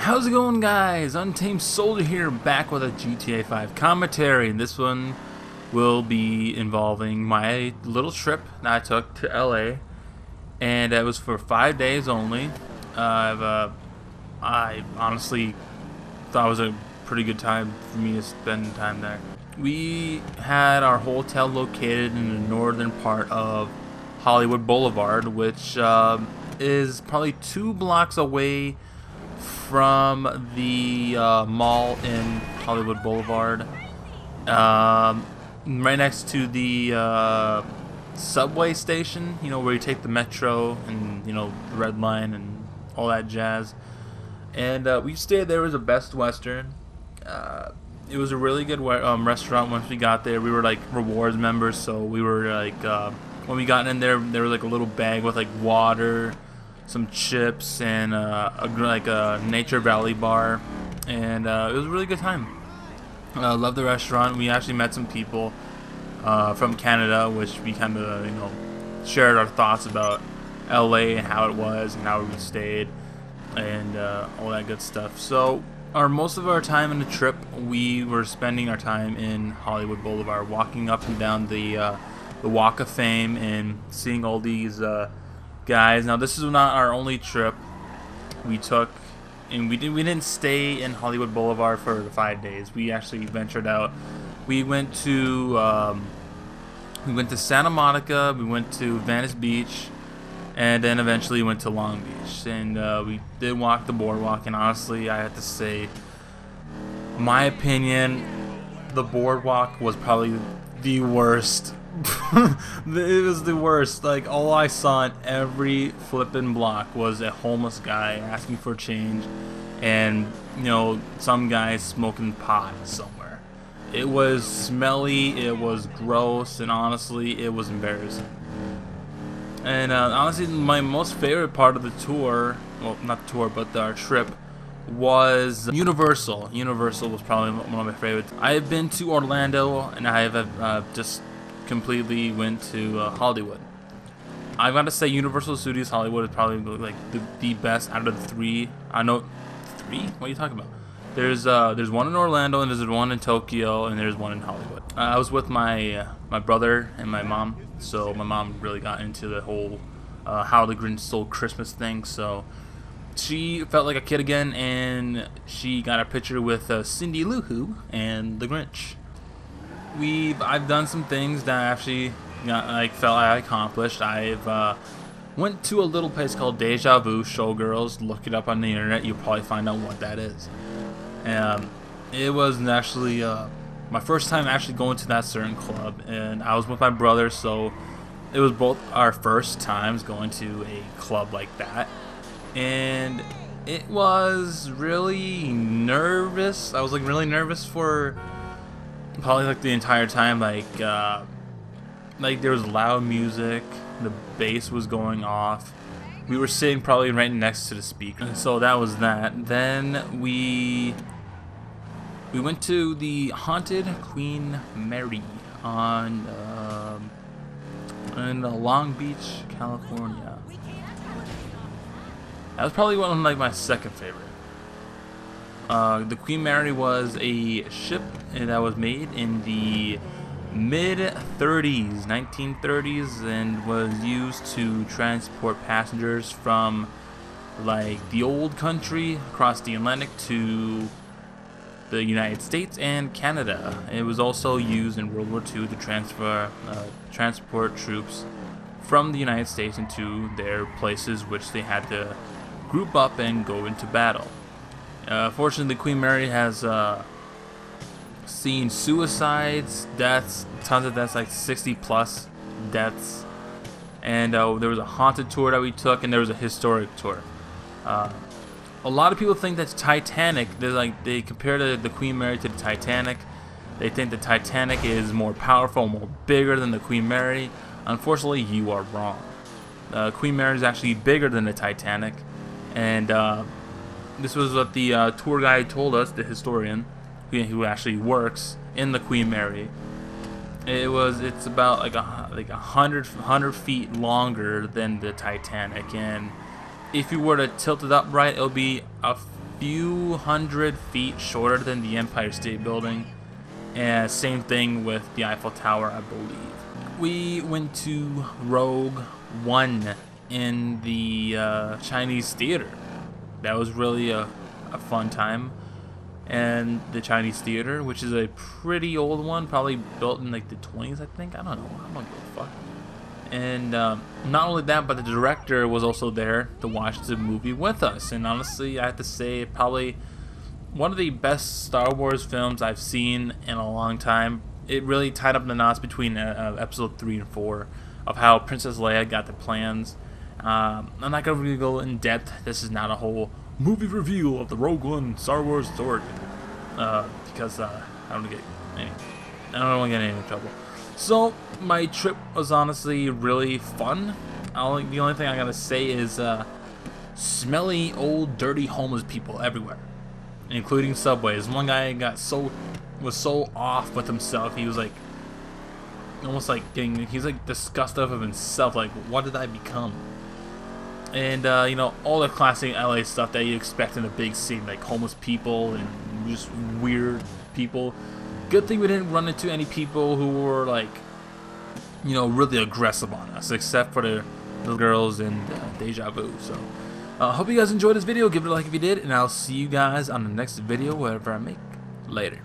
How's it going, guys? Untamed Soldier here, back with a GTA 5 commentary, and this one will be involving my little trip that I took to LA, and it was for 5 days only. I honestly thought it was a pretty good time for me to spend time there. We had our hotel located in the northern part of Hollywood Boulevard, which is probably 2 blocks away from the mall in Hollywood Boulevard, right next to the subway station, you know, where you take the metro and, you know, the red line and all that jazz. And we stayed there. It was a Best Western. It was a really good restaurant. Once we got there, we were like rewards members, so we were like when we got in there was like a little bag with like water, some chips, and a Nature Valley bar, and it was a really good time. Loved the restaurant. We actually met some people from Canada, which we kind of, you know, shared our thoughts about LA and how it was and how we stayed and all that good stuff. So most of our time in the trip, we were spending our time in Hollywood Boulevard, walking up and down the Walk of Fame and seeing all these guys. Now, this is not our only trip we took, and we didn't stay in Hollywood Boulevard for the 5 days. We actually ventured out. We went to Santa Monica, we went to Venice Beach, and then eventually went to Long Beach. And we did walk the boardwalk, and honestly, I have to say, my opinion, the boardwalk was probably the worst. It was the worst. Like, all I saw in every flippin' block was a homeless guy asking for change, and, you know, some guy smoking pot somewhere. It was smelly, it was gross, and honestly, it was embarrassing. And honestly, my most favorite part of the tour, well, not the tour, but our trip, was Universal. Universal was probably one of my favorites. I have been to Orlando, and I have just completely went to Hollywood. I've got to say, Universal Studios Hollywood is probably like the best out of the 3. I know 3. What are you talking about? There's one in Orlando, and there's one in Tokyo, and there's one in Hollywood. I was with my brother and my mom, so my mom really got into the whole How the Grinch Stole Christmas thing. So she felt like a kid again, and she got a picture with Cindy Lou Who and the Grinch. I've done some things that actually felt I accomplished. I've went to a little place called Deja Vu Showgirls. Look it up on the internet. You'll probably find out what that is. It was actually my first time actually going to that certain club, and I was with my brother, so it was both our first times going to a club like that, and it was really nervous. I was like really nervous for probably like the entire time. Like there was loud music, the bass was going off. We were sitting probably right next to the speaker, and so that was that. Then we went to the haunted Queen Mary on in Long Beach, California. That was probably one of my second favorite. The Queen Mary was a ship that was made in the mid-30s, 1930s, and was used to transport passengers from like the old country across the Atlantic to the United States and Canada. It was also used in World War II to transport troops from the United States into their places, which they had to group up and go into battle. Fortunately, the Queen Mary has seen suicides, deaths, tons of deaths, like 60 plus deaths. And there was a haunted tour that we took, and there was a historic tour. A lot of people think that Titanic, they compare the Queen Mary to the Titanic. They think the Titanic is more powerful, more bigger than the Queen Mary. Unfortunately, you are wrong. Queen Mary is actually bigger than the Titanic, and this was what the tour guide told us, the historian, who actually works in the Queen Mary. It's about like 100 feet longer than the Titanic, and if you were to tilt it upright, it'll be a few hundred feet shorter than the Empire State Building, and same thing with the Eiffel Tower, I believe. We went to Rogue One in the Chinese theater. That was really a fun time. And the Chinese theater, which is a pretty old one, probably built in like the 20s, I think. I don't know. I don't give a fuck. And not only that, but the director was also there to watch the movie with us. And honestly, I have to say, probably one of the best Star Wars films I've seen in a long time. It really tied up the knots between episode 3 and 4 of how Princess Leia got the plans. I'm not going to really go in depth. This is not a whole movie review of the Rogue One Star Wars story. Because I don't want to get any trouble. So my trip was honestly really fun. The only thing I gotta say is smelly, old, dirty, homeless people everywhere, including subways. One guy was so off with himself. He was like almost like he's like disgusted of himself. Like, what did I become? And you know, all the classic LA stuff that you expect in a big city, like homeless people and just weird people. Good thing we didn't run into any people who were like, you know, really aggressive on us, except for the little girls in Deja Vu. So hope you guys enjoyed this video. Give it a like if you did, and I'll see you guys on the next video, whatever I make. Later.